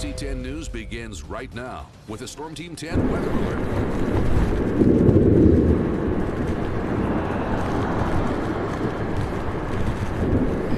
NBC 10 News begins right now with a Storm Team 10 weather alert.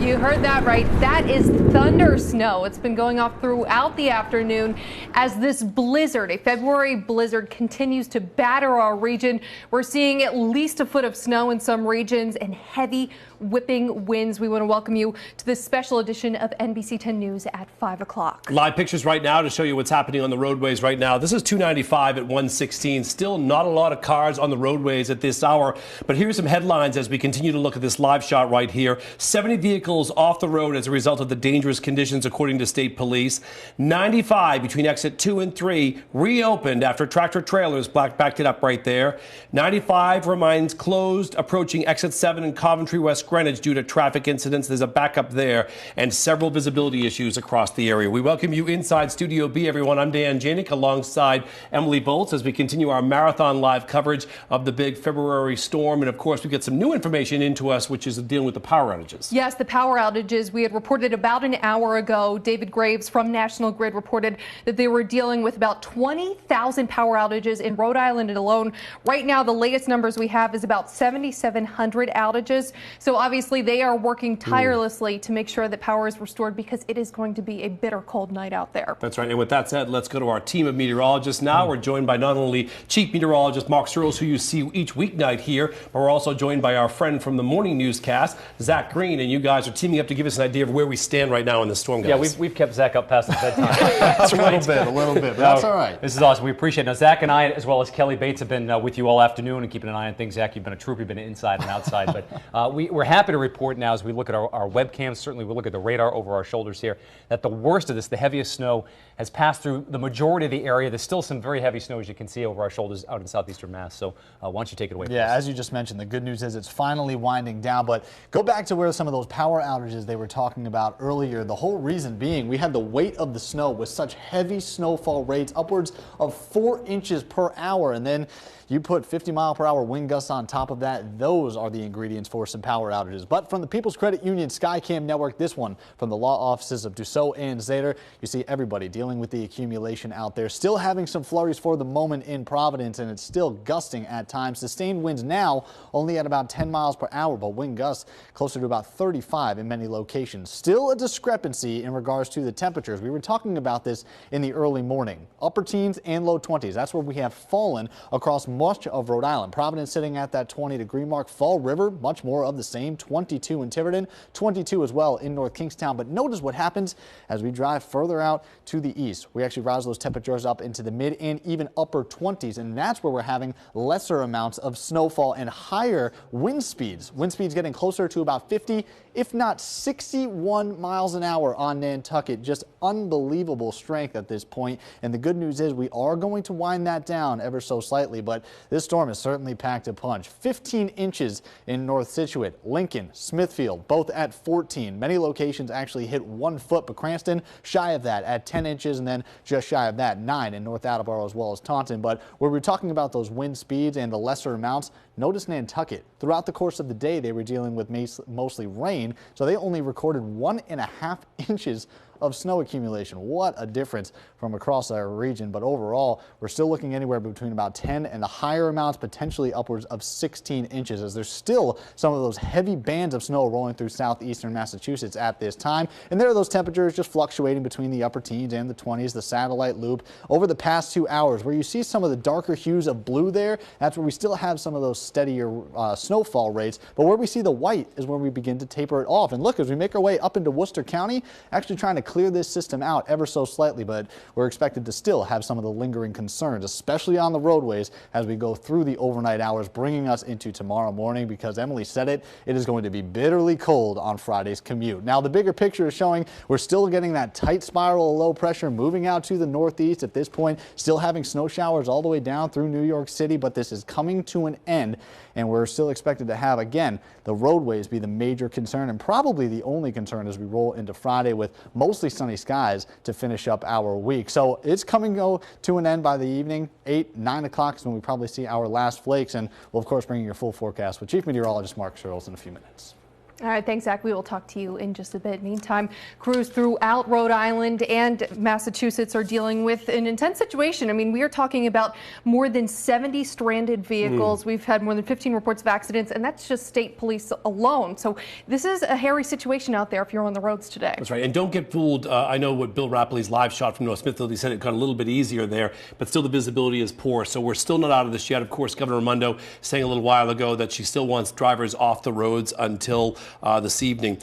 You heard that right. That is thunder snow. It's been going off throughout the afternoon as this blizzard, a February blizzard, continues to batter our region. We're seeing at least a foot of snow in some regions and heavy whipping winds. We want to welcome you to this special edition of NBC 10 News at 5 o'clock. Live pictures right now to show you what's happening on the roadways right now. This is 295 at 116. Still not a lot of cars on the roadways at this hour. But here's some headlines as we continue to look at this live shot right here. 70 vehicles off the road as a result of the dangerous conditions, according to state police. 95 between exit 2 and 3 reopened after tractor trailers backed it up right there. 95 remains closed approaching exit 7 in Coventry, West Greenwich due to traffic incidents. There's a backup there and several visibility issues across the area. We welcome you inside Studio B, everyone. I'm Dan Janik alongside Emily Bolts as we continue our marathon live coverage of the big February storm. And of course, we get some new information into us, which is dealing with the power outages. Yes, the power outages we had reported about an hour ago. David Graves from National Grid reported that they were dealing with about 20,000 power outages in Rhode Island alone. Right now, the latest numbers we have is about 7,700 outages. So obviously they are working tirelessly to make sure that power is restored because it is going to be a bitter cold night out there. That's right. And with that said, let's go to our team of meteorologists now. We're joined by not only Chief Meteorologist Mark Searles, who you see each weeknight here, but we're also joined by our friend from the morning newscast, Zach Green. And you guys are teaming up to give us an idea of where we stand right now in the storm, guys. Yeah, we've kept Zach up past his bedtime. That's right. A little bit, but that's all right. This is awesome. We appreciate it. Now, Zach and I, as well as Kelly Bates, have been with you all afternoon and keeping an eye on things. Zach, you've been a troop. You've been inside and outside. But we're happy to report now as we look at our webcams, certainly we look at the radar over our shoulders here, that the worst of this, the heaviest snow, has passed through the majority of the area. There's still some very heavy snow, as you can see, over our shoulders out in southeastern Mass. So why don't you take it away? Yeah, as you just mentioned, the good news is it's finally winding down. But go back to where some of those power outages they were talking about earlier. The whole reason being we had the weight of the snow with such heavy snowfall rates, upwards of 4 inches per hour. And then you put 50-mile-per-hour wind gusts on top of that. Those are the ingredients for some power outages. But from the People's Credit Union Skycam Network, this one from the law offices of Dussault and Zader, you see everybody dealing with the accumulation out there. Still having some flurries for the moment in Providence, and it's still gusting at times. Sustained winds now only at about 10 miles per hour, but wind gusts closer to about 35 in many locations. Still a discrepancy in regards to the temperatures. We were talking about this in the early morning. Upper teens and low 20s. That's where we have fallen across much of Rhode Island. Providence sitting at that 20-degree mark. Fall River, much more of the same. 22 in Tiverton, 22 as well in North Kingstown. But notice what happens as we drive further out to the east. We actually rouse those temperatures up into the mid and even upper 20s, and that's where we're having lesser amounts of snowfall and higher wind speeds. Wind speeds getting closer to about 50, if not 61 miles an hour on Nantucket. Just unbelievable strength at this point. And the good news is we are going to wind that down ever so slightly, but this storm has certainly packed a punch. 15 inches in North Scituate, Lincoln, Smithfield, both at 14. Many locations actually hit 1 foot, but Cranston shy of that at 10 inches, and then just shy of that 9 in North Attleboro as well as Taunton. But where we're talking about those wind speeds and the lesser amounts, notice Nantucket. Throughout the course of the day, they were dealing with mostly rain, so they only recorded 1.5 inches of snow accumulation. What a difference from across our region. But overall, we're still looking anywhere between about 10 and the higher amounts, potentially upwards of 16 inches, as there's still some of those heavy bands of snow rolling through southeastern Massachusetts at this time. And there are those temperatures just fluctuating between the upper teens and the 20s, the satellite loop over the past 2 hours, where you see some of the darker hues of blue there. That's where we still have some of those steadier snowfall rates. But where we see the white is when we begin to taper it off. And look, as we make our way up into Worcester County, actually trying to clear this system out ever so slightly, but we're expected to still have some of the lingering concerns, especially on the roadways as we go through the overnight hours, bringing us into tomorrow morning, because Emily said it is going to be bitterly cold on Friday's commute. Now, the bigger picture is showing we're still getting that tight spiral of low pressure moving out to the northeast at this point, still having snow showers all the way down through New York City, but this is coming to an end, and we're still expected to have, again, the roadways be the major concern and probably the only concern as we roll into Friday, with mostly sunny skies to finish up our week. So it's coming to an end by the evening. 8, 9 o'clock is when we probably see our last flakes, and we'll of course bring you your full forecast with Chief Meteorologist Mark Searles in a few minutes. All right, thanks, Zach. We will talk to you in just a bit. Meantime, crews throughout Rhode Island and Massachusetts are dealing with an intense situation. I mean, we are talking about more than 70 stranded vehicles. We've had more than 15 reports of accidents, and that's just state police alone. So this is a hairy situation out there if you're on the roads today. That's right. And don't get fooled. I know what Bill Rapley's live shot from North Smithfield, he said it got a little bit easier there, but still the visibility is poor. So we're still not out of this yet. Of course, Governor Raimondo saying a little while ago that she still wants drivers off the roads until this evening.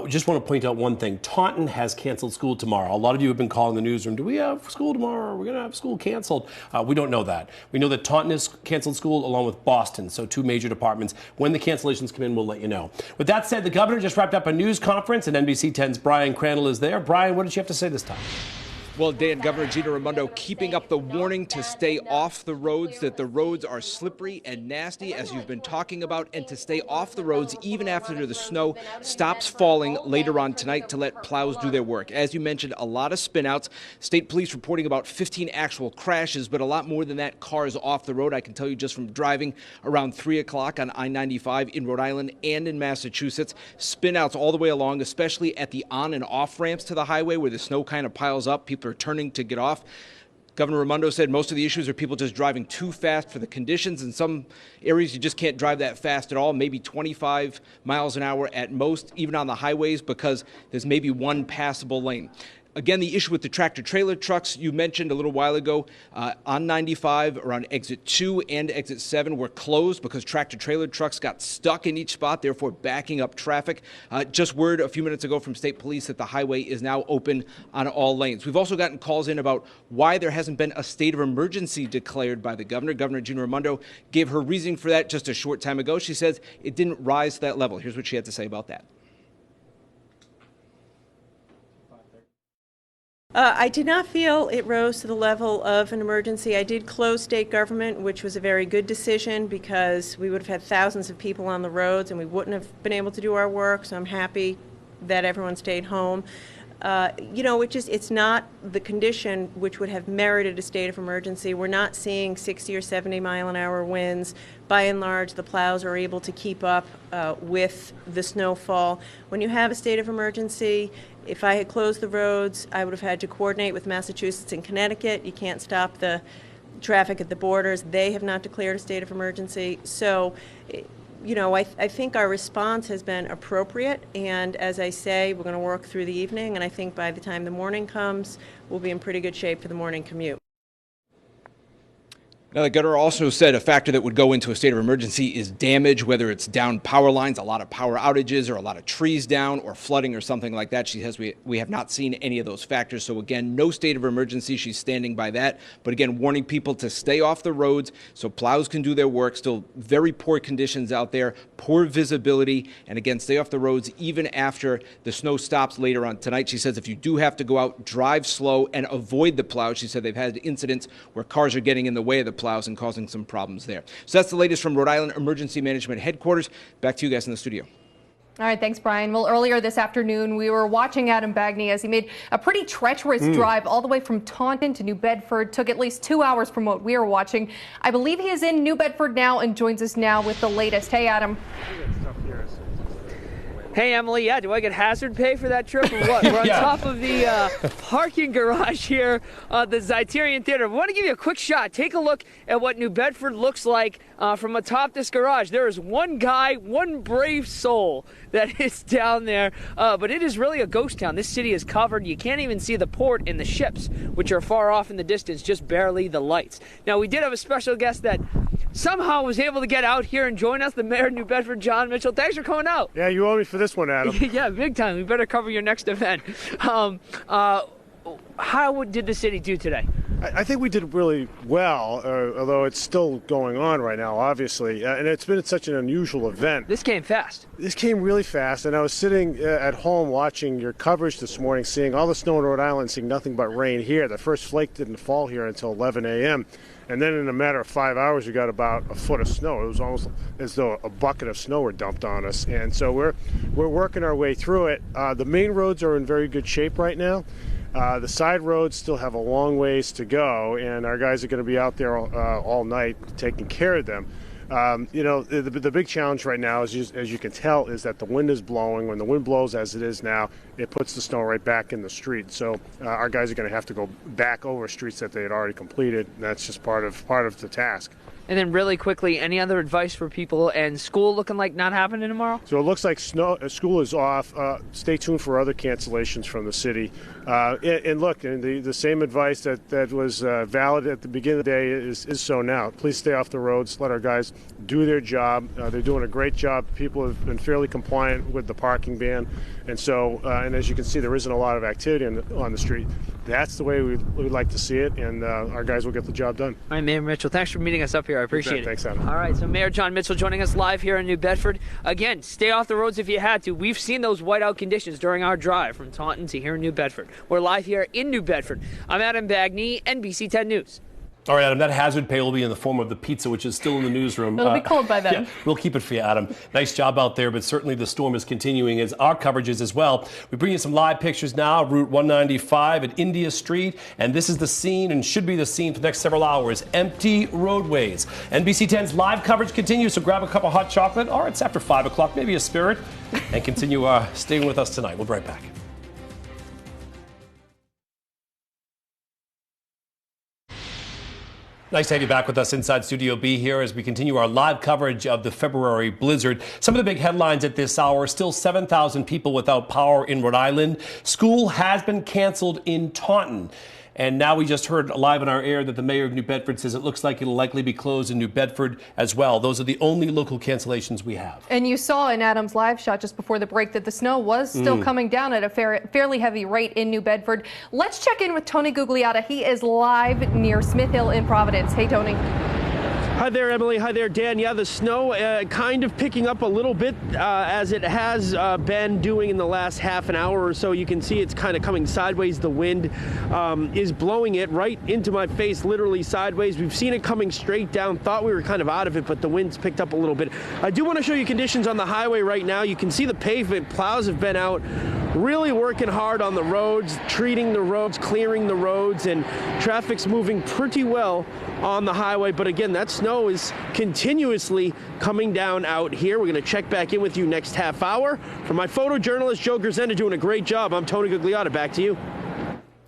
Just want to point out one thing. Taunton has canceled school tomorrow. A lot of you have been calling the newsroom. Do we have school tomorrow? Are we going to have school canceled? We don't know that. We know that Taunton has canceled school along with Boston, so two major departments. When the cancellations come in, we'll let you know. With that said, the governor just wrapped up a news conference, and NBC 10's Brian Crandall is there. Brian, what did you have to say this time? Well, Dan, Governor Gina Raimondo keeping up the warning to stay off the roads, that the roads are slippery and nasty, as you've been talking about, and to stay off the roads even after the snow stops falling later on tonight to let plows do their work. As you mentioned, a lot of spinouts. State police reporting about 15 actual crashes, but a lot more than that, cars off the road. I can tell you just from driving around 3 o'clock on I-95 in Rhode Island and in Massachusetts, spinouts all the way along, especially at the on and off ramps to the highway where the snow kind of piles up. People are turning to get off. Governor Raimondo said most of the issues are people just driving too fast for the conditions. In some areas, you just can't drive that fast at all, maybe 25 miles an hour at most, even on the highways, because there's maybe one passable lane. Again, the issue with the tractor-trailer trucks you mentioned a little while ago on 95 around exit 2 and exit 7 were closed because tractor-trailer trucks got stuck in each spot, therefore backing up traffic. Just word a few minutes ago from state police that the highway is now open on all lanes. We've also gotten calls in about why there hasn't been a state of emergency declared by the governor. Governor Gina Raimondo gave her reasoning for that just a short time ago. She says it didn't rise to that level. Here's what she had to say about that. I did not feel it rose to the level of an emergency. I did close state government, which was a very good decision because we would have had thousands of people on the roads and we wouldn't have been able to do our work, so I'm happy that everyone stayed home. It's not the condition which would have merited a state of emergency. We're not seeing 60 or 70 mile an hour winds. By and large, the plows are able to keep up with the snowfall. When you have a state of emergency, if I had closed the roads, I would have had to coordinate with Massachusetts and Connecticut. You can't stop the traffic at the borders. They have not declared a state of emergency. So, I think our response has been appropriate. And as I say, we're going to work through the evening. And I think by the time the morning comes, we'll be in pretty good shape for the morning commute. Now, the governor also said a factor that would go into a state of emergency is damage, whether it's down power lines, a lot of power outages, or a lot of trees down, or flooding or something like that. She says we have not seen any of those factors. So again, no state of emergency. She's standing by that. But again, warning people to stay off the roads so plows can do their work. Still very poor conditions out there, poor visibility. And again, stay off the roads even after the snow stops later on tonight. She says if you do have to go out, drive slow and avoid the plows. She said they've had incidents where cars are getting in the way of the plows and causing some problems there. So that's the latest from Rhode Island Emergency Management Headquarters. Back to you guys in the studio. All right, thanks, Brian. Well, earlier this afternoon, we were watching Adam Bagney as he made a pretty treacherous drive all the way from Taunton to New Bedford. Took at least 2 hours from what we were watching. I believe he is in New Bedford now and joins us now with the latest. Hey, Adam. Hey, Emily, do I get hazard pay for that trip or what? We're on top of the parking garage here at the Zeiterion Theater. We want to give you a quick shot. Take a look at what New Bedford looks like from atop this garage. There is one guy, one brave soul that is down there, but it is really a ghost town. This city is covered. You can't even see the port and the ships, which are far off in the distance, just barely the lights. Now, we did have a special guest that somehow was able to get out here and join us, the mayor of New Bedford, John Mitchell. Thanks for coming out. Yeah, you owe me for this one, Adam. Yeah, big time. We better cover your next event. How did the city do today? I think we did really well, although it's still going on right now, obviously. And it's been such an unusual event. This came fast. This came really fast, and I was sitting at home watching your coverage this morning, seeing all the snow in Rhode Island, seeing nothing but rain here. The first flake didn't fall here until 11 a.m., and then in a matter of 5 hours, we got about a foot of snow. It was almost as though a bucket of snow were dumped on us. And so we're working our way through it. The main roads are in very good shape right now. The side roads still have a long ways to go, and our guys are going to be out there all night taking care of them. You know, the big challenge right now, as you can tell, is that the wind is blowing. When the wind blows as it is now, it puts the snow right back in the street. So our guys are going to have to go back over streets that they had already completed. And that's just part of the task. And then really quickly, any other advice for people, and school looking like not happening tomorrow? So it looks like school is off. Stay tuned for other cancellations from the city. And look, and the same advice that was valid at the beginning of the day is so now. Please stay off the roads. Let our guys do their job. They're doing a great job. People have been fairly compliant with the parking ban. And so, and as you can see, there isn't a lot of activity on the street. That's the way we'd like to see it, and our guys will get the job done. All right, Mayor Mitchell, thanks for meeting us up here. I appreciate it. Thanks, Adam. All right, so Mayor John Mitchell joining us live here in New Bedford. Again, stay off the roads if you had to. We've seen those whiteout conditions during our drive from Taunton to here in New Bedford. We're live here in New Bedford. I'm Adam Bagney, NBC 10 News. All right, Adam, that hazard pay will be in the form of the pizza, which is still in the newsroom. It'll be cold by then. Yeah, we'll keep it for you, Adam. Nice job out there, but certainly the storm is continuing as our coverage is as well. We bring you some live pictures now, Route 195 at India Street, and this is the scene and should be the scene for the next several hours. Empty roadways. NBC 10's live coverage continues, so grab a cup of hot chocolate, or it's after 5 o'clock, maybe a spirit, and continue staying with us tonight. We'll be right back. Nice to have you back with us inside Studio B here as we continue our live coverage of the February blizzard. Some of the big headlines at this hour: still 7,000 people without power in Rhode Island. School has been canceled in Taunton. And now we just heard live on our air that the mayor of New Bedford says it looks like it'll likely be closed in New Bedford as well. Those are the only local cancellations we have. And you saw in Adam's live shot just before the break that the snow was still coming down at a fairly heavy rate in New Bedford. Let's check in with Tony Gugliotta. He is live near Smith Hill in Providence. Hey, Tony. Hi there, Emily. Hi there, Dan. Yeah, the snow kind of picking up a little bit as it has been doing in the last half an hour or so. You can see it's kind of coming sideways. The wind is blowing it right into my face, literally sideways. We've seen it coming straight down. Thought we were kind of out of it, but the wind's picked up a little bit. I do want to show you conditions on the highway right now. You can see the pavement. Plows have been out really working hard on the roads, treating the roads, clearing the roads, and traffic's moving pretty well on the highway. But again, that snow is continuously coming down out here. We're going to check back in with you next half hour. For my photojournalist, Joe Grisenda, doing a great job. I'm Tony Gugliotta. Back to you.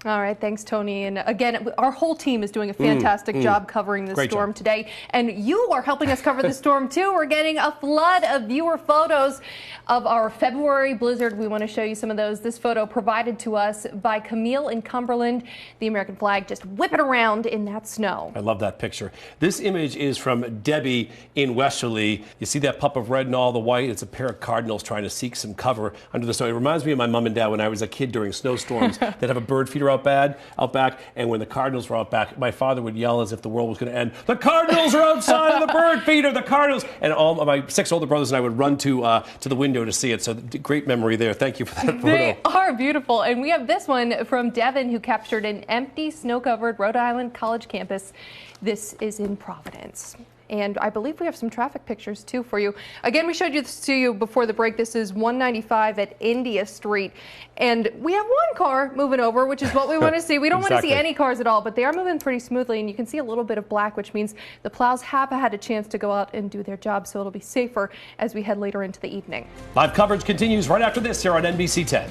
All right, thanks, Tony. And again, our whole team is doing a fantastic job covering the storm today. And you are helping us cover the storm, too. We're getting a flood of viewer photos of our February blizzard. We want to show you some of those. This photo provided to us by Camille in Cumberland. The American flag just whipping around in that snow. I love that picture. This image is from Debbie in Westerly. You see that pup of red and all the white? It's a pair of cardinals trying to seek some cover under the snow. It reminds me of my mom and dad when I was a kid during snowstorms. They'd have a bird feeder out back, and when the cardinals were out back, my father would yell as if the world was going to end, "The cardinals are outside of the bird feeder, the cardinals!" And all of my 6 older brothers and I would run to the window to see it. So great memory there. Thank you for that photo. They are beautiful. And we have this one from Devin, who captured an empty, snow-covered Rhode Island college campus. This is in Providence. And I believe we have some traffic pictures, too, for you. Again, we showed this to you before the break. This is 195 at India Street. And we have one car moving over, which is what we want to see. We don't want to see any cars at all, but they are moving pretty smoothly. And you can see a little bit of black, which means the plows have had a chance to go out and do their job, so it'll be safer as we head later into the evening. Live coverage continues right after this here on NBC 10.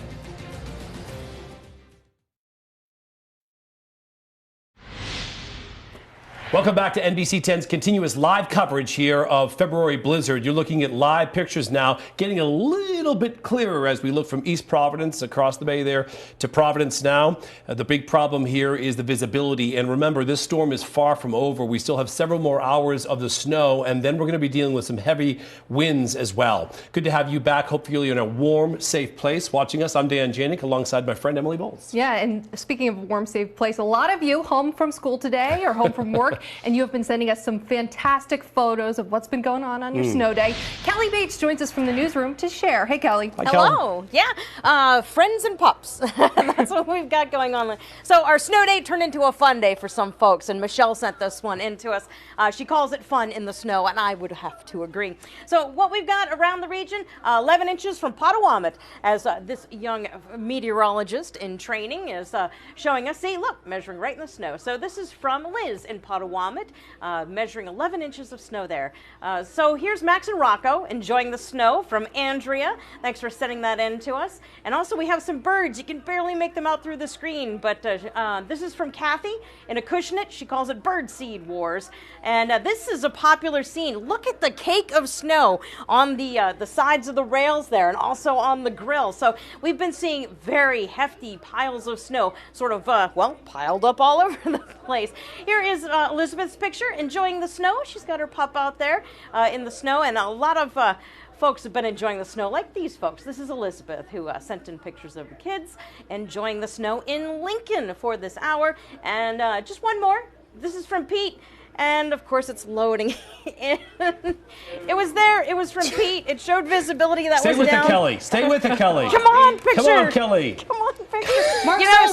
Welcome back to NBC 10's continuous live coverage here of February blizzard. You're looking at live pictures now, getting a little bit clearer as we look from East Providence across the bay there to Providence now. The big problem here is the visibility. And remember, this storm is far from over. We still have several more hours of the snow, and then we're going to be dealing with some heavy winds as well. Good to have you back. Hopefully you're in a warm, safe place watching us. I'm Dan Janik alongside my friend Emily Bowles. Yeah, and speaking of a warm, safe place, a lot of you home from school today or home from work. And you have been sending us some fantastic photos of what's been going on your snow day. Kelly Bates joins us from the newsroom to share. Hey, Kelly. Hi, Hello. Kelly. Yeah. Friends and pups. That's what we've got going on. So our snow day turned into a fun day for some folks, and Michelle sent this one in to us. She calls it fun in the snow, and I would have to agree. So what we've got around the region, 11 inches from Potawatomi, as this young meteorologist in training is showing us. See, look, measuring right in the snow. So this is from Liz in Potawatomi. Potawatomi, measuring 11 inches of snow there. So here's Max and Rocco enjoying the snow from Andrea. Thanks for sending that in to us. And also we have some birds. You can barely make them out through the screen, but this is from Kathy in Acushnet. She calls it Bird Seed Wars. And this is a popular scene. Look at the cake of snow on the sides of the rails there and also on the grill. So we've been seeing very hefty piles of snow sort of, piled up all over the place. Here is Elizabeth's picture enjoying the snow. She's got her pup out there in the snow, and a lot of folks have been enjoying the snow, like these folks. This is Elizabeth, who sent in pictures of the kids enjoying the snow in Lincoln for this hour. And just one more. This is from Pete. And of course, it's loading in. It was there. It was from Pete. It showed visibility that Stay was with down. it, Kelly. Stay with it, Kelly. Come on, picture. Come on, Kelly. Come on, picture.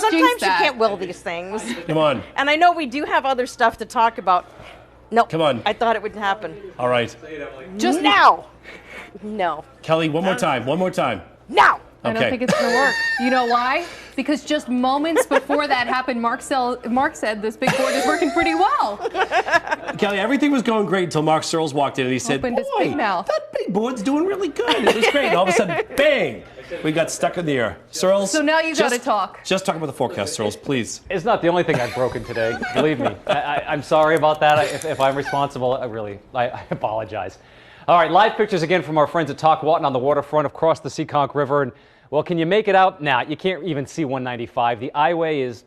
Sometimes you can't will these things. Come on. And I know we do have other stuff to talk about. No. Come on. I thought it would happen. All right. Just now. No. Kelly, one more time. One more time. Now. I don't think it's going to work. You know why? Because just moments before that happened, Mark said this big board is working pretty well. Kelly, everything was going great until Mark Searles walked in and he said, boy, that big board's doing really good. It was great. And all of a sudden, bang, we got stuck in the air. Searles. So now you got to talk. Just talk about the forecast, Searles, please. It's not the only thing I've broken today. Believe me. I'm sorry about that. If I'm responsible, I apologize. All right, live pictures again from our friends at Tockwatton on the waterfront across the Seekonk River. And well, can you make it out? Nah, you can't even see 195. The eyeway it's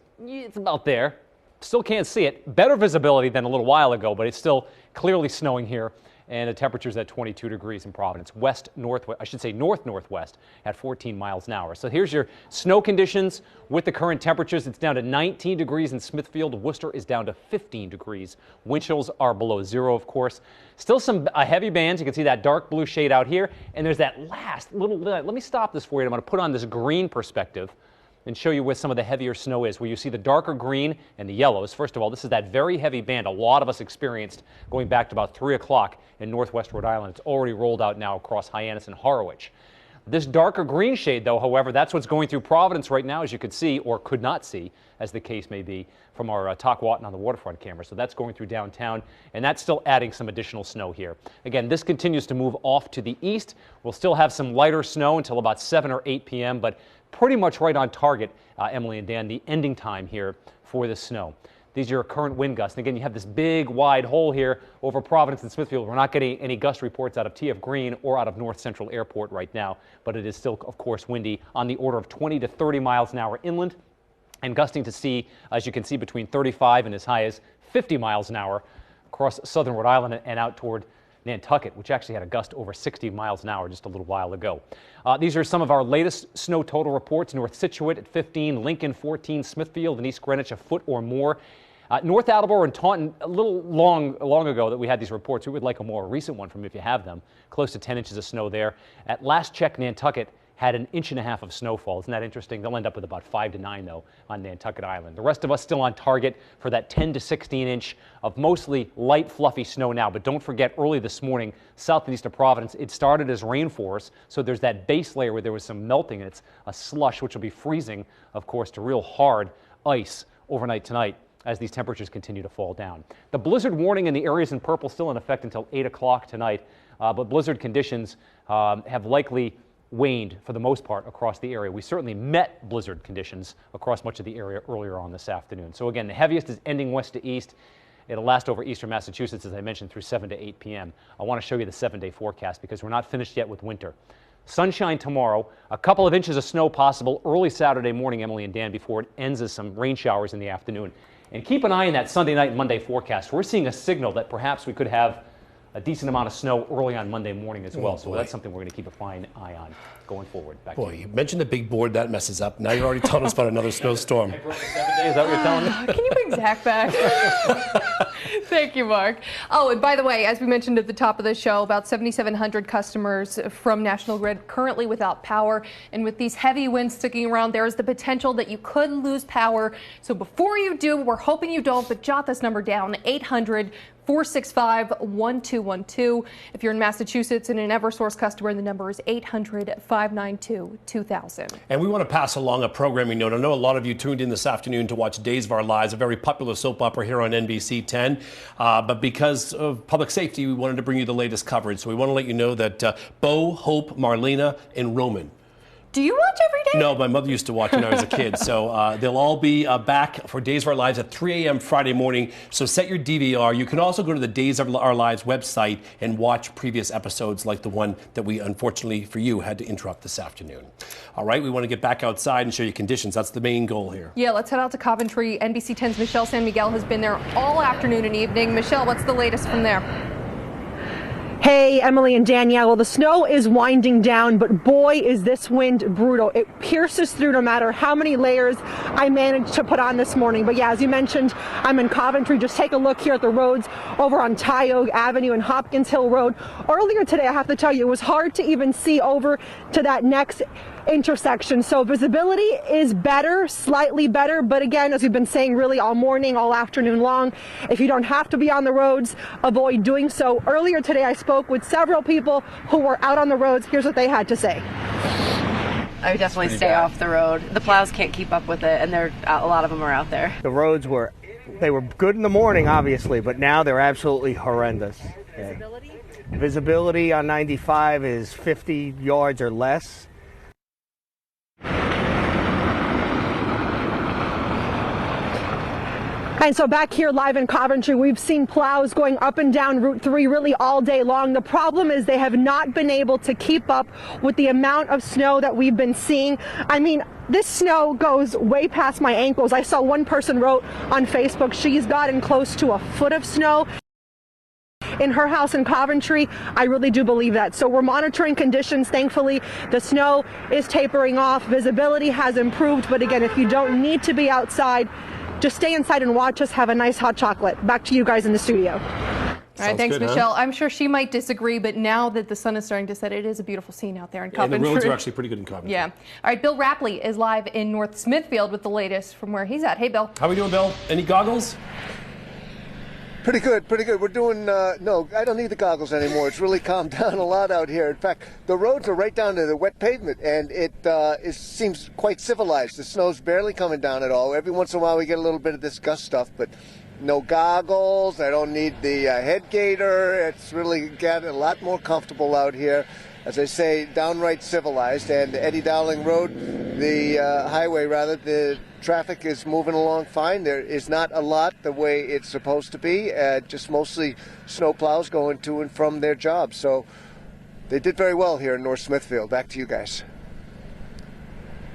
about there. Still can't see it. Better visibility than a little while ago, but it's still clearly snowing here. And the temperature's at 22 degrees in Providence. North-northwest at 14 miles an hour. So here's your snow conditions with the current temperatures. It's down to 19 degrees in Smithfield. Worcester is down to 15 degrees. Wind chills are below zero, of course. Still some heavy bands. You can see that dark blue shade out here. And there's that last little, let me stop this for you. I'm going to put on this green perspective and show you where some of the heavier snow is, where you see the darker green and the yellows. First of all, this is that very heavy band a lot of us experienced going back to about 3 o'clock in northwest Rhode Island. It's already rolled out now across Hyannis and Harwich. This darker green shade, though, however, that's what's going through Providence right now, as you could see, or could not see, as the case may be, from our Tockwatton on the waterfront camera. So that's going through downtown, and that's still adding some additional snow here. Again, this continues to move off to the east. We'll still have some lighter snow until about 7 or 8 p.m., but pretty much right on target, Emily and Dan, the ending time here for the snow. These are your current wind gusts. And again, you have this big, wide hole here over Providence and Smithfield. We're not getting any gust reports out of TF Green or out of North Central Airport right now, but it is still, of course, windy on the order of 20 to 30 miles an hour inland and gusting to see, as you can see, between 35 and as high as 50 miles an hour across southern Rhode Island and out toward Nantucket, which actually had a gust over 60 miles an hour just a little while ago. These are some of our latest snow total reports. North Scituate at 15, Lincoln 14, Smithfield and East Greenwich a foot or more. North Attleboro and Taunton, a little long ago that we had these reports. We would like a more recent one from you if you have them. Close to 10 inches of snow there. At last check, Nantucket had 1.5 inches of snowfall. Isn't that interesting? They'll end up with about 5 to 9, though, on Nantucket Island. The rest of us still on target for that 10 to 16 inch of mostly light, fluffy snow now. But don't forget, early this morning, south and east of Providence, it started as rainforest. So there's that base layer where there was some melting, and it's a slush, which will be freezing, of course, to real hard ice overnight tonight as these temperatures continue to fall down. The blizzard warning in the areas in purple still in effect until 8 o'clock tonight, but blizzard conditions have likely waned for the most part across the area. We certainly met blizzard conditions across much of the area earlier on this afternoon. So again, the heaviest is ending west to east. It'll last over eastern Massachusetts, as I mentioned, through 7 to 8 p.m. I want to show you the 7-day forecast because we're not finished yet with winter. Sunshine tomorrow, a couple of inches of snow possible early Saturday morning, Emily and Dan, before it ends as some rain showers in the afternoon. And keep an eye on that Sunday night and Monday forecast. We're seeing a signal that perhaps we could have a decent amount of snow early on Monday morning as well. So that's something we're going to keep a fine eye on going forward. Back to you mentioned the big board. That messes up. Now you're already telling us about another snowstorm. I broke it 7 days. Is that what you're telling me? Can you bring Zach back? Thank you, Mark. Oh, and by the way, as we mentioned at the top of the show, about 7,700 customers from National Grid currently without power. And with these heavy winds sticking around, there is the potential that you could lose power. So before you do, we're hoping you don't, but jot this number down, 800-465-1212. If you're in Massachusetts and an Eversource customer, the number is 800-592-2000. And we want to pass along a programming note. I know a lot of you tuned in this afternoon to watch Days of Our Lives, a very popular soap opera here on NBC 10. But because of public safety, we wanted to bring you the latest coverage. So we want to let you know that Bo, Hope, Marlena, and Roman. Do you watch every day? No, my mother used to watch when I was a kid. So they'll all be back for Days of Our Lives at 3 a.m. Friday morning. So set your DVR. You can also go to the Days of Our Lives website and watch previous episodes like the one that we, unfortunately for you, had to interrupt this afternoon. All right, we want to get back outside and show you conditions. That's the main goal here. Yeah, let's head out to Coventry. NBC 10's Michelle San Miguel has been there all afternoon and evening. Michelle, what's the latest from there? Hey, Emily and Danielle. Well, the snow is winding down, but boy, is this wind brutal. It pierces through no matter how many layers I managed to put on this morning. But yeah, as you mentioned, I'm in Coventry. Just take a look here at the roads over on Tioga Avenue and Hopkins Hill Road. Earlier today, I have to tell you, it was hard to even see over to that next intersection. So visibility is better, slightly better, but again, as we've been saying really all morning, all afternoon long, if you don't have to be on the roads, avoid doing so. Earlier today, I spoke with several people who were out on the roads. Here's what they had to say. I would definitely stay off the road. The plows can't keep up with it, and a lot of them are out there. The roads were good in the morning, obviously, but now they're absolutely horrendous. Visibility on 95 is 50 yards or less. And so back here live in Coventry, we've seen plows going up and down Route 3 really all day long. The problem is they have not been able to keep up with the amount of snow that we've been seeing. I mean, this snow goes way past my ankles. I saw one person wrote on Facebook she's gotten close to a foot of snow in her house in Coventry. I really do believe that. So we're monitoring conditions. Thankfully, the snow is tapering off. Visibility has improved. But again, if you don't need to be outside, just stay inside and watch us have a nice hot chocolate. Back to you guys in the studio. All right, thanks, good, Michelle. huh? I'm sure she might disagree, but now that the sun is starting to set, it is a beautiful scene out there in Coventry. And the roads are actually pretty good in Coventry. Yeah. All right, Bill Rapley is live in North Smithfield with the latest from where he's at. Hey, Bill. How are we doing, Bill? Any goggles? Pretty good, pretty good. We're doing, no, I don't need the goggles anymore. It's really calmed down a lot out here. In fact, the roads are right down to the wet pavement, and it seems quite civilized. The snow's barely coming down at all. Every once in a while we get a little bit of this gust stuff, but no goggles. I don't need the head gaiter. It's really got a lot more comfortable out here. As I say, downright civilized. And Eddie Dowling Road, the highway rather, the traffic is moving along fine. There is not a lot the way it's supposed to be, just mostly snow plows going to and from their jobs. So they did very well here in North Smithfield. Back to you guys.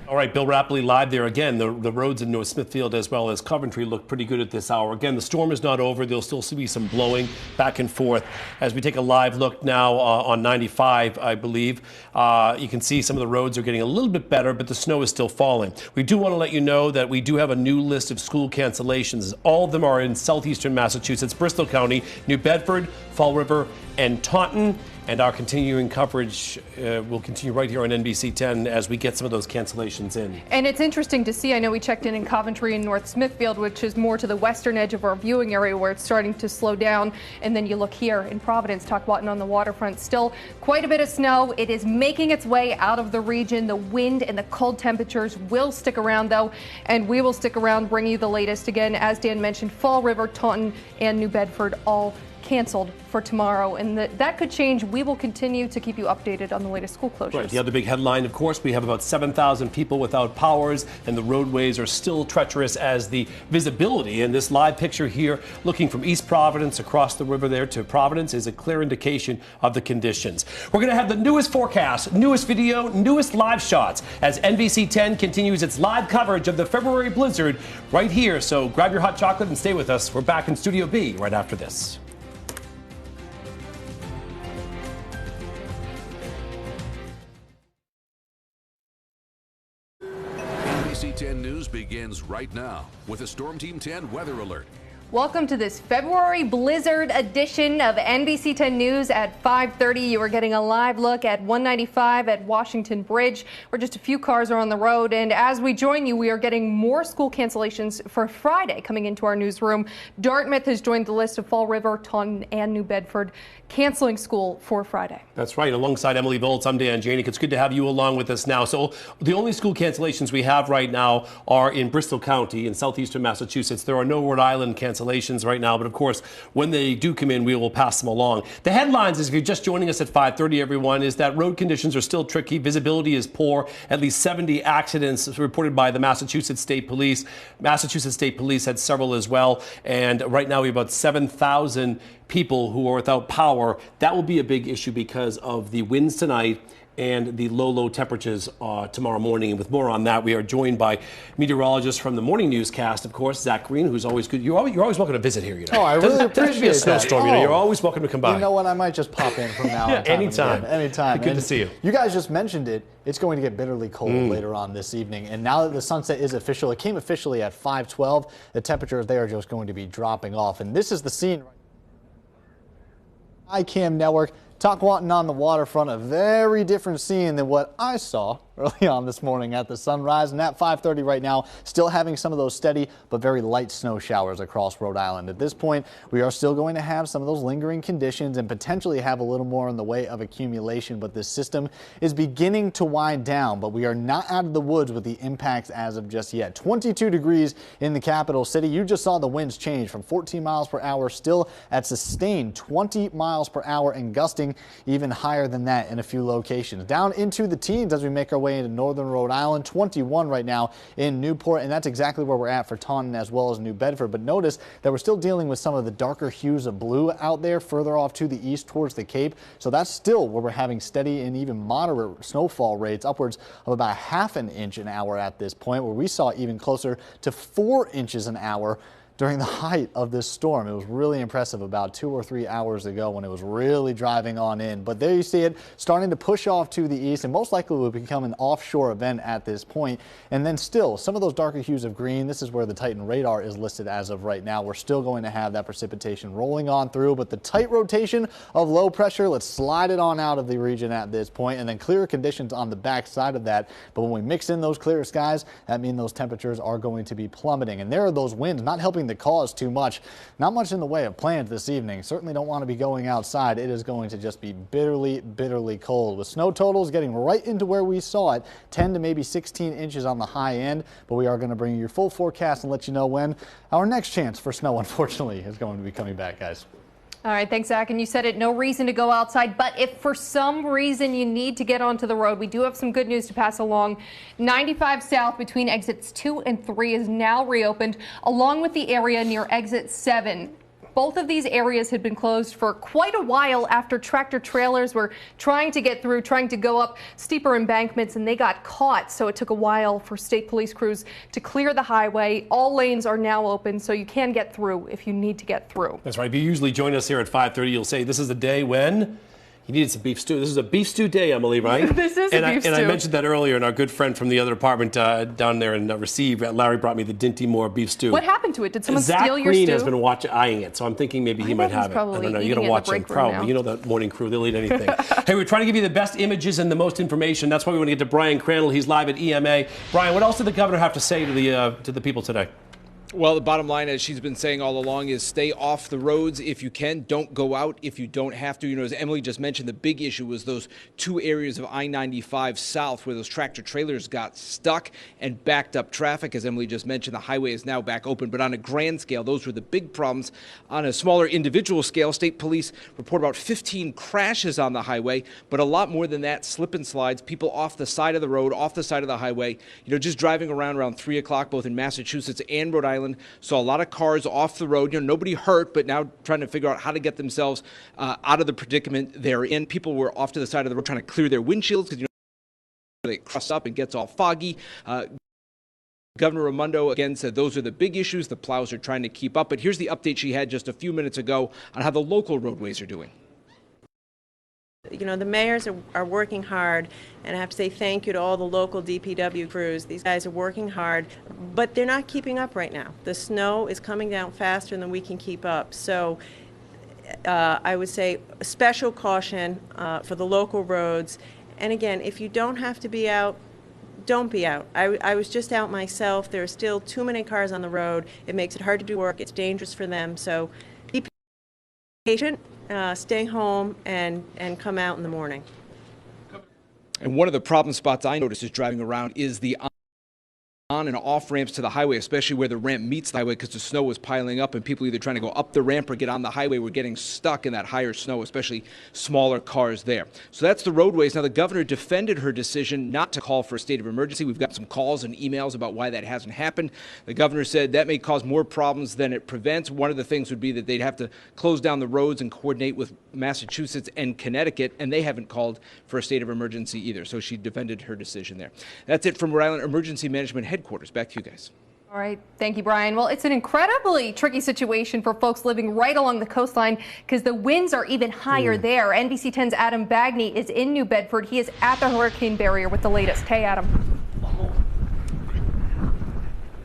All right, Bill Rapley live there again. The roads in North Smithfield as well as Coventry look pretty good at this hour. Again, the storm is not over. There'll still be some blowing back and forth. As we take a live look now on 95, I believe, you can see some of the roads are getting a little bit better, but the snow is still falling. We do want to let you know that we do have a new list of school cancellations. All of them are in southeastern Massachusetts, Bristol County, New Bedford, Fall River, and Taunton. And our continuing coverage will continue right here on NBC 10 as we get some of those cancellations in. And it's interesting to see. I know we checked in Coventry and North Smithfield, which is more to the western edge of our viewing area where it's starting to slow down. And then you look here in Providence, Tockwatton on the waterfront, still quite a bit of snow. It is making its way out of the region. The wind and the cold temperatures will stick around, though, and we will stick around, bring you the latest. Again, as Dan mentioned, Fall River, Taunton, and New Bedford all canceled for tomorrow, and that could change. We will continue to keep you updated on the latest school closures. Right. The other big headline, of course, we have about 7,000 people without powers, and the roadways are still treacherous as the visibility. And this live picture here, looking from East Providence across the river there to Providence, is a clear indication of the conditions. We're going to have the newest forecast, newest video, newest live shots as NBC 10 continues its live coverage of the February blizzard right here. So grab your hot chocolate and stay with us. We're back in Studio B right after this. NBC 10 News begins right now with a Storm Team 10 weather alert. Welcome to this February blizzard edition of NBC 10 News at 5:30. You are getting a live look at 195 at Washington Bridge, where just a few cars are on the road. And as we join you, we are getting more school cancellations for Friday coming into our newsroom. Dartmouth has joined the list of Fall River, Taunton, and New Bedford canceling school for Friday. That's right. Alongside Emily Volz, I'm Dan Janik. It's good to have you along with us now. So the only school cancellations we have right now are in Bristol County in southeastern Massachusetts. There are no Rhode Island cancellations cancellations right now. But of course, when they do come in, we will pass them along. The headlines, is if you're just joining us at 5:30, everyone, is that road conditions are still tricky. Visibility is poor. At least 70 accidents reported by the Massachusetts State Police. Massachusetts State Police had several as well. And right now we have about 7,000 people who are without power. That will be a big issue because of the winds tonight and the low temperatures tomorrow morning. And with more on that, we are joined by meteorologist from the morning newscast, of course, Zach Green, who's always good. You're always welcome to visit here. You know. Oh, I really appreciate be a snowstorm. that. You know, you're always welcome to come by. You know what? I might just pop in from now on. Yeah, anytime. Anytime. Good to see you. You guys just mentioned it. It's going to get bitterly cold later on this evening. And now that the sunset is official, it came officially at 5:12. The temperatures, they are just going to be dropping off. And this is the scene. ICAM Network. Tockwamton on the waterfront, a very different scene than what I saw early on this morning at the sunrise. And at 5:30 right now, still having some of those steady but very light snow showers across Rhode Island. At this point, we are still going to have some of those lingering conditions and potentially have a little more in the way of accumulation. But this system is beginning to wind down, but we are not out of the woods with the impacts as of just yet. 22 degrees in the capital city. You just saw the winds change from 14 miles per hour, still at sustained 20 miles per hour and gusting even higher than that in a few locations. Down into the teens as we make our way into northern Rhode Island. 21 right now in Newport, and that's exactly where we're at for Taunton as well as New Bedford. But notice that we're still dealing with some of the darker hues of blue out there further off to the east towards the Cape. So that's still where we're having steady and even moderate snowfall rates, upwards of about ½ an inch an hour at this point, where we saw even closer to 4 inches an hour during the height of this storm. It was really impressive about 2 or 3 hours ago when it was really driving on in. But there you see it starting to push off to the east and most likely will become an offshore event at this point. And then still some of those darker hues of green. This is where the Titan radar is listed as of right now. We're still going to have that precipitation rolling on through, but the tight rotation of low pressure, let's slide it on out of the region at this point, and then clearer conditions on the back side of that. But when we mix in those clear skies, that means those temperatures are going to be plummeting. And there are those winds not helping the cause too much. Not much in the way of plans this evening. Certainly don't want to be going outside. It is going to just be bitterly cold, with snow totals getting right into where we saw it, 10 to maybe 16 inches on the high end. But we are going to bring you your full forecast and let you know when our next chance for snow, unfortunately, is going to be coming back, guys. All right, thanks, Zach. And you said it, no reason to go outside. But if for some reason you need to get onto the road, we do have some good news to pass along. 95 South between exits 2 and 3 is now reopened, along with the area near exit 7. Both of these areas had been closed for quite a while after tractor trailers were trying to get through, trying to go up steeper embankments, and they got caught. So it took a while for state police crews to clear the highway. All lanes are now open, so you can get through if you need to get through. That's right. If you usually join us here at 5:30, you'll say this is the day when you needed some beef stew. This is a beef stew day, Emily, right? This is a beef stew. And I mentioned that earlier, and our good friend from the other department down there in Receive, Larry, brought me the Dinty Moore beef stew. What happened to it? Did someone Zach steal your Green stew? has been eyeing it, so I'm thinking maybe he might have it. I don't know. You got to watch him. Probably. Now. You know that morning crew. They'll eat anything. Hey, we're trying to give you the best images and the most information. That's why we want to get to Brian Crandall. He's live at EMA. Brian, what else did the governor have to say to the people today? Well, the bottom line, as she's been saying all along, is stay off the roads if you can. Don't go out if you don't have to. You know, as Emily just mentioned, the big issue was those 2 areas of I-95 South where those tractor trailers got stuck and backed up traffic. As Emily just mentioned, the highway is now back open. But on a grand scale, those were the big problems. On a smaller individual scale, state police report about 15 crashes on the highway, but a lot more than that, slip and slides, people off the side of the road, off the side of the highway, you know, just driving around 3 o'clock, both in Massachusetts and Rhode Island. Saw a lot of cars off the road. You know, nobody hurt, but now trying to figure out how to get themselves out of the predicament they're in. People were off to the side of the road trying to clear their windshields because, you know, they crust up and gets all foggy. Governor Raimondo again said those are the big issues. The plows are trying to keep up. But here's the update she had just a few minutes ago on how the local roadways are doing. You know, the mayors are working hard, and I have to say thank you to all the local DPW crews. These guys are working hard, but they're not keeping up right now. The snow is coming down faster than we can keep up. So I would say special caution for the local roads. And again, if you don't have to be out, don't be out. I was just out myself. There are still too many cars on the road. It makes it hard to do work. It's dangerous for them. So be patient. Stay home and come out in the morning. And one of the problem spots I noticed is driving around is the on and off ramps to the highway, especially where the ramp meets the highway, because the snow was piling up and people either trying to go up the ramp or get on the highway were getting stuck in that higher snow, especially smaller cars there. So that's the roadways. Now, the governor defended her decision not to call for a state of emergency. We've got some calls and emails about why that hasn't happened. The governor said that may cause more problems than it prevents. One of the things would be that they'd have to close down the roads and coordinate with Massachusetts and Connecticut, and they haven't called for a state of emergency either. So she defended her decision there. That's it from Rhode Island Emergency Management Headquarters. Back to you guys. All right. Thank you, Brian. Well, it's an incredibly tricky situation for folks living right along the coastline because the winds are even higher there. NBC 10's Adam Bagney is in New Bedford. He is at the hurricane barrier with the latest. Hey, Adam.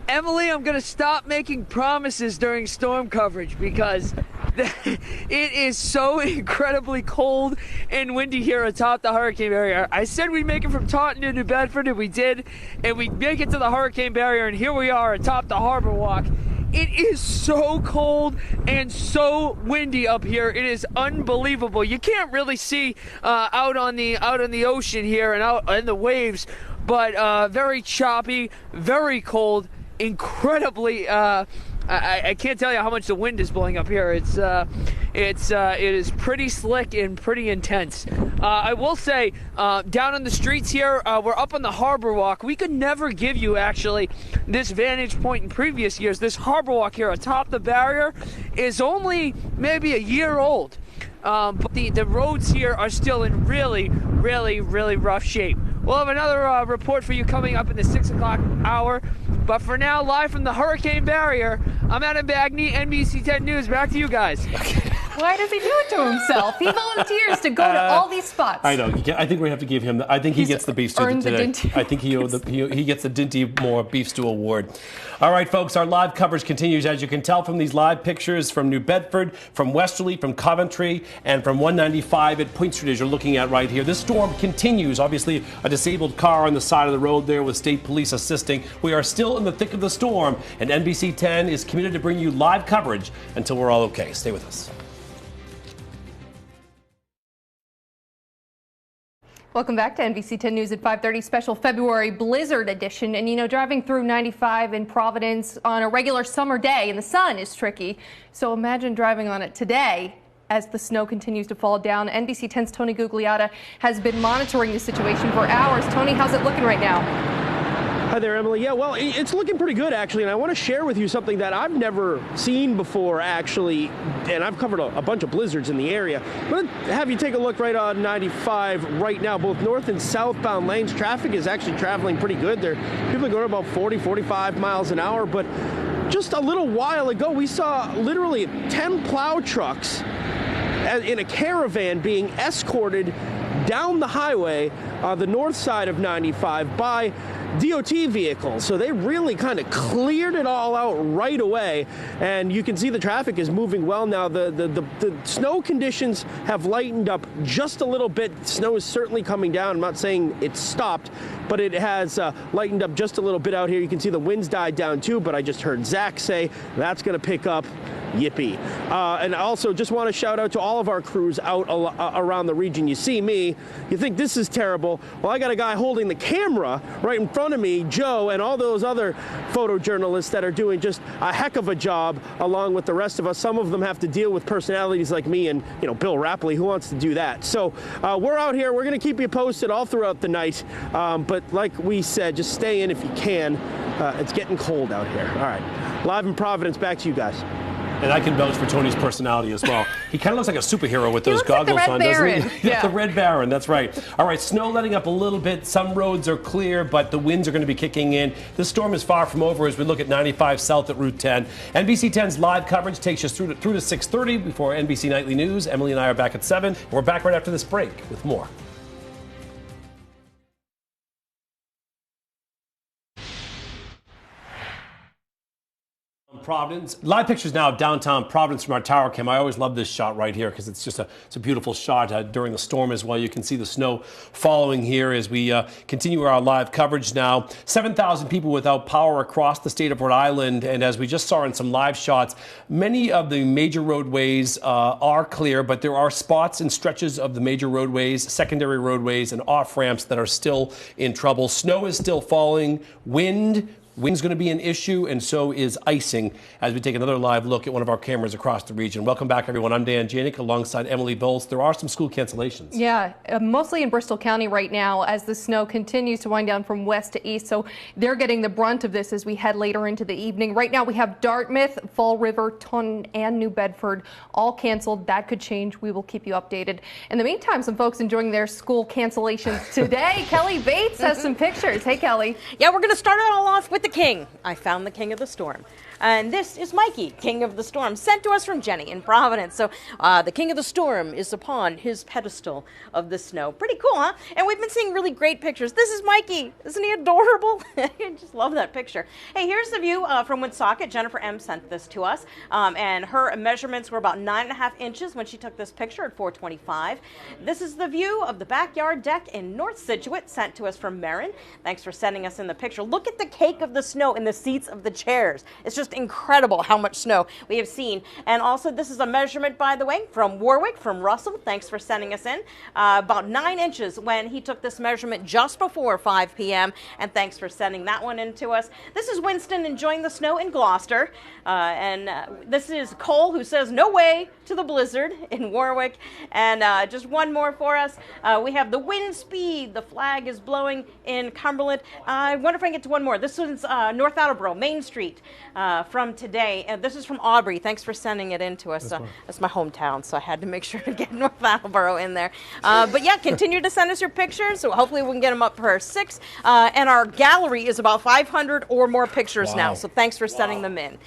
Emily, I'm going to stop making promises during storm coverage because it is so incredibly cold and windy here atop the hurricane barrier. I said we'd make it from Taunton to New Bedford, and we did, and we make it to the hurricane barrier, and here we are atop the Harbor Walk. It is so cold and so windy up here. It is unbelievable. You can't really see out on the ocean here and out in the waves, but very choppy, very cold, incredibly. I can't tell you how much the wind is blowing up here. It is pretty slick and pretty intense. I will say, down on the streets here, we're up on the Harbor Walk. We could never give you actually this vantage point in previous years. This Harbor Walk here atop the barrier is only maybe a year old. But the roads here are still in really, really, really rough shape. We'll have another report for you coming up in the 6 o'clock hour. But for now, live from the hurricane barrier, I'm Adam Bagney, NBC 10 News. Back to you guys. Why does he do it to himself? He volunteers to go to all these spots. I know. I think we have to give him. I think he gets the beef stew today. I think he gets the Dinty Moore Beef Stew Award. All right, folks. Our live coverage continues, as you can tell from these live pictures from New Bedford, from Westerly, from Coventry, and from 195 at Point Street, as you're looking at right here. This storm continues. Obviously, a disabled car on the side of the road there with state police assisting. We are still in the thick of the storm, and NBC 10 is committed to bring you live coverage until we're all okay. Stay with us. Welcome back to NBC 10 News at 5:30, special February blizzard edition. And, you know, driving through 95 in Providence on a regular summer day in the sun is tricky. So imagine driving on it today as the snow continues to fall down. NBC 10's Tony Gugliotta has been monitoring the situation for hours. Tony, how's it looking right now? Hi there, Emily. Yeah, well, it's looking pretty good, actually, and I want to share with you something that I've never seen before, actually, and I've covered a bunch of blizzards in the area. But have you take a look right on 95 right now. Both north and southbound lanes, traffic is actually traveling pretty good. People are going about 40, 45 miles an hour, but just a little while ago, we saw literally 10 plow trucks in a caravan being escorted down the highway on the north side of 95 by DOT vehicles. So they really kind of cleared it all out right away, and you can see the traffic is moving well now. The snow conditions have lightened up just a little bit. Snow is certainly coming down. I'm not saying it's stopped, but it has lightened up just a little bit out here. You can see the winds died down too, but I just heard Zach say that's going to pick up. Yippee. And also just want to shout out to all of our crews out around the region. You see me, you think this is terrible. Well, I got a guy holding the camera right in front of me, Joe, and all those other photojournalists that are doing just a heck of a job along with the rest of us. Some of them have to deal with personalities like me and, you know, Bill Rapley. Who wants to do that? So we're out here. We're going to keep you posted all throughout the night. But like we said, just stay in if you can. It's getting cold out here. All right. Live in Providence, back to you guys. And I can vouch for Tony's personality as well. He kind of looks like a superhero with those goggles on, doesn't he? Yeah. The Red Baron, that's right. All right, snow letting up a little bit. Some roads are clear, but the winds are going to be kicking in. This storm is far from over as we look at 95 south at Route 10. NBC 10's live coverage takes us through to 6:30 before NBC Nightly News. Emily and I are back at 7. We're back right after this break with more. Providence. Live pictures now of downtown Providence from our tower cam. I always love this shot right here because it's a beautiful shot during the storm as well. You can see the snow following here as we continue our live coverage now. 7,000 people without power across the state of Rhode Island, and as we just saw in some live shots, many of the major roadways are clear, but there are spots and stretches of the major roadways, secondary roadways, and off ramps that are still in trouble. Snow is still falling. Wind Wind's going to be an issue, and so is icing, as we take another live look at one of our cameras across the region. Welcome back, everyone. I'm Dan Janik alongside Emily Bowles. There are some school cancellations. Yeah, mostly in Bristol County right now as the snow continues to wind down from west to east. So they're getting the brunt of this as we head later into the evening. Right now we have Dartmouth, Fall River, Taunton, and New Bedford all canceled. That could change. We will keep you updated. In the meantime, some folks enjoying their school cancellations today. Kelly Bates has some pictures. Hey, Kelly. Yeah, we're going to start it all off with the king. I found the king of the storm. And this is Mikey, king of the storm, sent to us from Jenny in Providence. So the king of the storm is upon his pedestal of the snow. Pretty cool, huh? And we've been seeing really great pictures. This is Mikey. Isn't he adorable? I just love that picture. Hey, here's the view from Woonsocket. Jennifer M. sent this to us. And her measurements were about 9.5 inches when she took this picture at 4:25. This is the view of the backyard deck in North Scituate, sent to us from Marin. Thanks for sending us in the picture. Look at the cake of the snow in the seats of the chairs. It's just incredible how much snow we have seen. And also, this is a measurement, by the way, from Warwick, from Russell. Thanks for sending us in. About 9 inches when he took this measurement just before 5 p.m. And thanks for sending that one in to us. This is Winston enjoying the snow in Gloucester. This is Cole, who says no way to the blizzard in Warwick. And just one more for us. We have the wind speed. The flag is blowing in Cumberland. I wonder if I can get to one more. This one's North Attleboro, Main Street, from today. And this is from Aubrey. Thanks for sending it in to us. That's my hometown, so I had to make sure to get North Attleboro in there. But yeah, continue to send us your pictures. So hopefully we can get them up for 6. And our gallery is about 500 or more pictures now. So thanks for sending them in.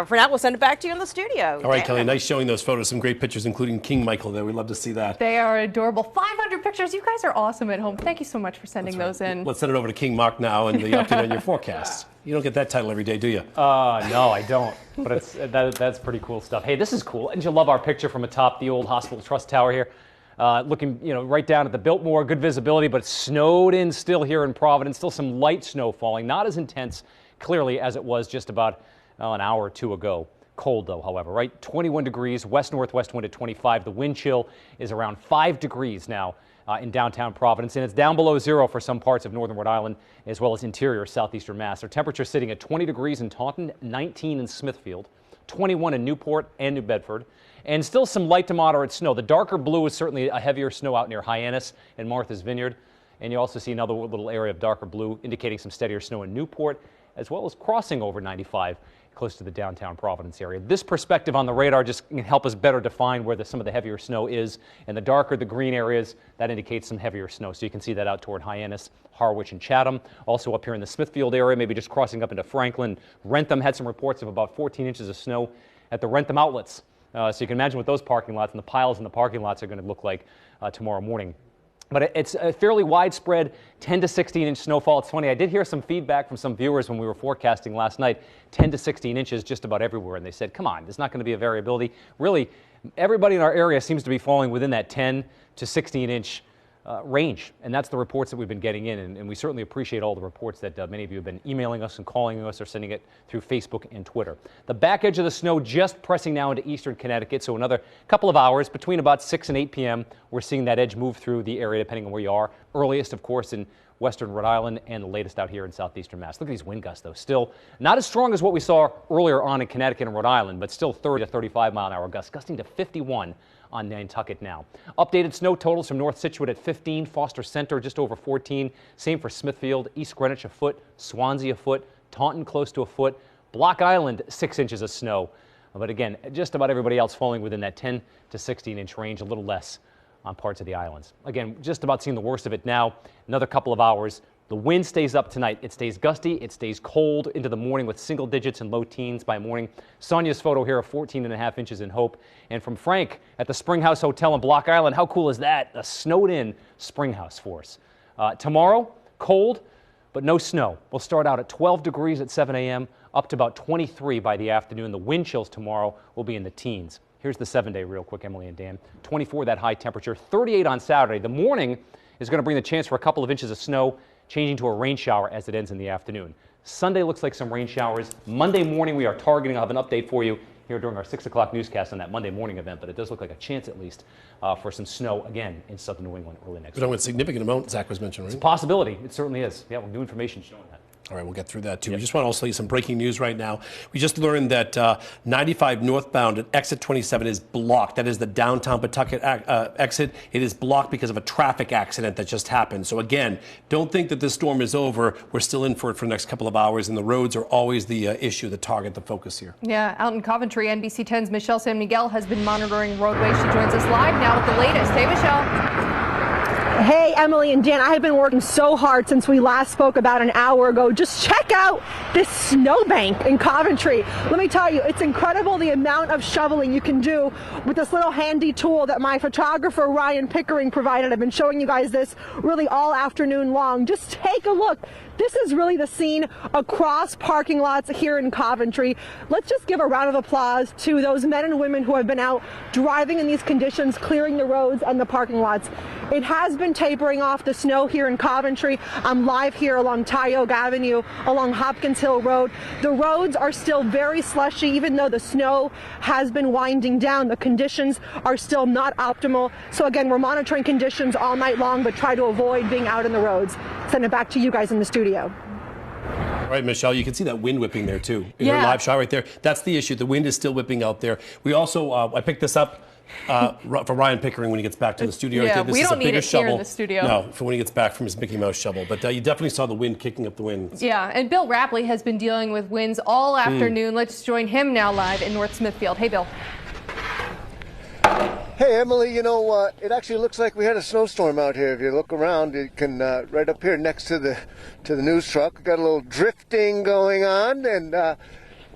For now, we'll send it back to you in the studio. All right, Kelly, nice showing those photos. Some great pictures, including King Michael there. We'd love to see that. They are adorable. 500 pictures. You guys are awesome at home. Thank you so much for sending those in. Let's send it over to King Mark now and the update on your forecast. You don't get that title every day, do you? No, I don't. But that's pretty cool stuff. Hey, this is cool. And you love our picture from atop the old Hospital Trust Tower here. Looking, right down at the Biltmore, good visibility, but it's snowed in still here in Providence. Still some light snow falling, not as intense, clearly, as it was just about an hour or two ago. Cold, though, however, right? 21 degrees, west-northwest wind at 25. The wind chill is around 5 degrees now in downtown Providence, and it's down below 0 for some parts of northern Rhode Island, as well as interior southeastern Mass. Our temperature sitting at 20 degrees in Taunton, 19 in Smithfield, 21 in Newport and New Bedford, and still some light to moderate snow. The darker blue is certainly a heavier snow out near Hyannis and Martha's Vineyard, and you also see another little area of darker blue indicating some steadier snow in Newport, as well as crossing over 95 close to the downtown Providence area. This perspective on the radar just can help us better define where some of the heavier snow is, and the darker the green areas, that indicates some heavier snow. So you can see that out toward Hyannis, Harwich, and Chatham. Also up here in the Smithfield area, maybe just crossing up into Franklin. Rentham had some reports of about 14 inches of snow at the Rentham outlets. So you can imagine what those parking lots and the piles in the parking lots are going to look like tomorrow morning. But it's a fairly widespread 10 to 16 inch snowfall. It's funny, I did hear some feedback from some viewers when we were forecasting last night, 10 to 16 inches just about everywhere. And they said, come on, there's not going to be a variability. Really, everybody in our area seems to be falling within that 10 to 16 inch range. And that's the reports that we've been getting in. And we certainly appreciate all the reports that many of you have been emailing us and calling us or sending it through Facebook and Twitter. The back edge of the snow just pressing now into eastern Connecticut. So another couple of hours between about 6 and 8 p.m. We're seeing that edge move through the area depending on where you are. Earliest, of course, in western Rhode Island and the latest out here in southeastern Mass. Look at these wind gusts, though. Still not as strong as what we saw earlier on in Connecticut and Rhode Island, but still 30 to 35 mile an hour gusts, gusting to 51 on Nantucket now. Updated snow totals from North Scituate at 15, Foster Center just over 14, same for Smithfield, East Greenwich a foot, Swansea a foot, Taunton close to a foot, Block Island 6 inches of snow. But again, just about everybody else falling within that 10 to 16 inch range, a little less on parts of the islands. Again, just about seeing the worst of it now. Another couple of hours. The wind stays up tonight. It stays gusty. It stays cold into the morning with single digits and low teens by morning. Sonia's photo here of 14.5 inches in Hope. And from Frank at the Springhouse Hotel in Block Island, how cool is that? A snowed-in Springhouse for us. Tomorrow, cold, but no snow. We'll start out at 12 degrees at 7 a.m., up to about 23 by the afternoon. The wind chills tomorrow will be in the teens. Here's the 7-day real quick, Emily and Dan. 24, that high temperature. 38 on Saturday. The morning is going to bring the chance for a couple of inches of snow, changing to a rain shower as it ends in the afternoon. Sunday looks like some rain showers. Monday morning we are targeting. I'll have an update for you here during our 6 o'clock newscast on that Monday morning event, but it does look like a chance at least for some snow again in southern New England early next week. But a significant amount, Zach was mentioning, right? It's a possibility. It certainly is. Yeah, well, new information showing that. All right, we'll get through that too. We just want to also see some breaking news right now. We just learned that 95 northbound at exit 27 is blocked. That is the downtown Pawtucket exit. It is blocked because of a traffic accident that just happened. So again, don't think that this storm is over. We're still in for it for the next couple of hours, and the roads are always the issue, the target, the focus here. Yeah, out in Coventry, NBC 10's Michelle San Miguel has been monitoring roadways. She joins us live now with the latest. Hey, Michelle. Hey, Emily and Dan, I have been working so hard since we last spoke about an hour ago. Just check out this snowbank in Coventry. Let me tell you, it's incredible the amount of shoveling you can do with this little handy tool that my photographer Ryan Pickering provided. I've been showing you guys this really all afternoon long. Just take a look. This is really the scene across parking lots here in Coventry. Let's just give a round of applause to those men and women who have been out driving in these conditions, clearing the roads and the parking lots. It has been tapering off the snow here in Coventry. I'm live here along Tioga Avenue, along Hopkins Hill Road. The roads are still very slushy, even though the snow has been winding down. The conditions are still not optimal. So again, we're monitoring conditions all night long, but try to avoid being out in the roads. Send it back to you guys in the studio. All right, Michelle, you can see that wind whipping there too. In her live shot right there. That's the issue. The wind is still whipping out there. We also, I picked this up for Ryan Pickering when he gets back to the studio. Yeah, right there. we don't need it here in the studio. No, for when he gets back from his Mickey Mouse shovel. But you definitely saw the wind kicking up the winds. Yeah, and Bill Rapley has been dealing with winds all afternoon. Let's join him now live in North Smithfield. Hey, Bill. Hey, Emily, you know, it actually looks like we had a snowstorm out here. If you look around, you can, right up here next to the news truck, we got a little drifting going on, and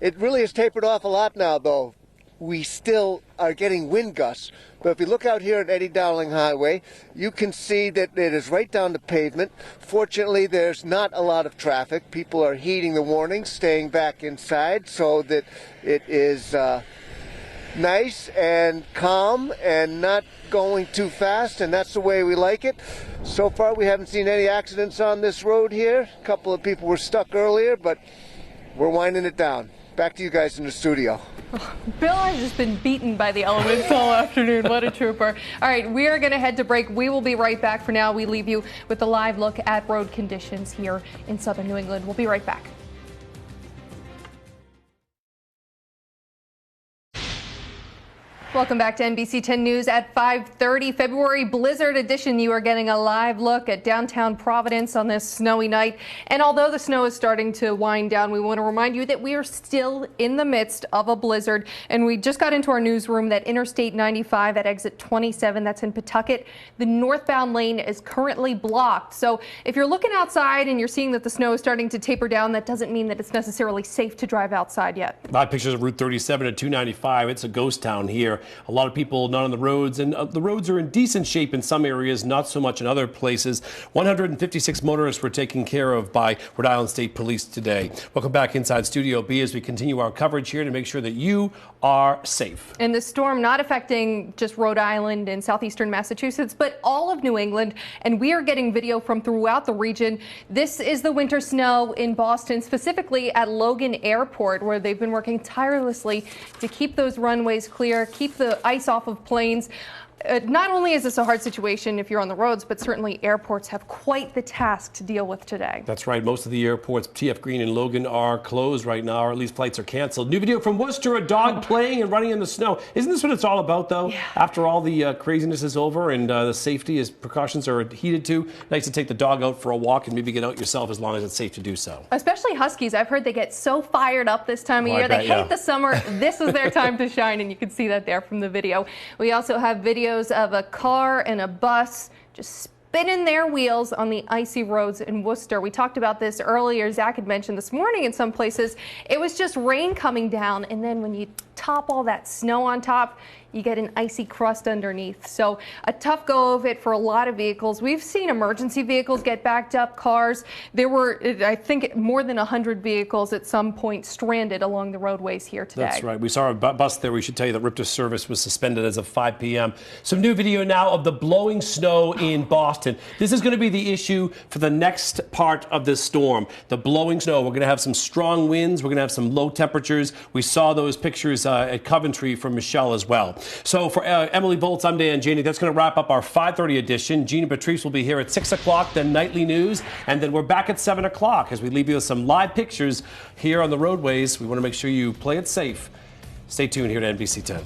it really has tapered off a lot now, though. We still are getting wind gusts, but if you look out here at Eddie Dowling Highway, you can see that it is right down the pavement. Fortunately, there's not a lot of traffic. People are heeding the warnings, staying back inside, so that it is nice and calm and not going too fast, and that's the way we like it. So far we haven't seen any accidents on this road here. A couple of people were stuck earlier, but we're winding it down. Back to you guys in the studio. Bill has just been beaten by the elements all afternoon. What a trooper. All right, we are going to head to break. We will be right back. For now, we leave you with a live look at road conditions here in southern New England. We'll be right back. Welcome back to NBC 10 News at 5:30. February Blizzard Edition. You are getting a live look at downtown Providence on this snowy night. And although the snow is starting to wind down, we want to remind you that we are still in the midst of a blizzard. And we just got into our newsroom that Interstate 95 at exit 27, that's in Pawtucket, the northbound lane is currently blocked. So if you're looking outside and you're seeing that the snow is starting to taper down, that doesn't mean that it's necessarily safe to drive outside yet. Live pictures of Route 37 at 295. It's a ghost town here. A lot of people not on the roads, and the roads are in decent shape in some areas, not so much in other places. 156 motorists were taken care of by Rhode Island State Police today. Welcome back inside Studio B as we continue our coverage here to make sure that you are safe. And the storm not affecting just Rhode Island and southeastern Massachusetts, but all of New England. And we are getting video from throughout the region. This is the winter snow in Boston, specifically at Logan Airport, where they've been working tirelessly to keep those runways clear, keep the ice off of planes. Not only is this a hard situation if you're on the roads, but certainly airports have quite the task to deal with today. That's right. Most of the airports, TF Green and Logan, are closed right now, or at least flights are canceled. New video from Worcester, a dog playing and running in the snow. Isn't this what it's all about, though? Yeah. After all the craziness is over and the safety as precautions are heeded to, nice to take the dog out for a walk and maybe get out yourself as long as it's safe to do so. Especially Huskies. I've heard they get so fired up this time of year. They hate the summer. This is their time to shine, and you can see that there from the video. We also have videos of a car and a bus just spinning their wheels on the icy roads in Worcester. We talked about this earlier. Zach had mentioned this morning in some places it was just rain coming down, and then when you top all that snow on top, you get an icy crust underneath. So a tough go of it for a lot of vehicles. We've seen emergency vehicles get backed up, cars. There were, I think, more than 100 vehicles at some point stranded along the roadways here today. That's right. We saw a bus there. We should tell you that RIPTA service was suspended as of 5 p.m. Some new video now of the blowing snow in Boston. Boston. This is going to be the issue for the next part of this storm. The blowing snow. We're going to have some strong winds. We're going to have some low temperatures. We saw those pictures at Coventry from Michelle as well. So for Emily Bolts, I'm Dan Janey. That's going to wrap up our 5:30 edition. Gina Patrice will be here at 6 o'clock, then nightly news, and then we're back at 7 o'clock as we leave you with some live pictures here on the roadways. We want to make sure you play it safe. Stay tuned here to NBC 10.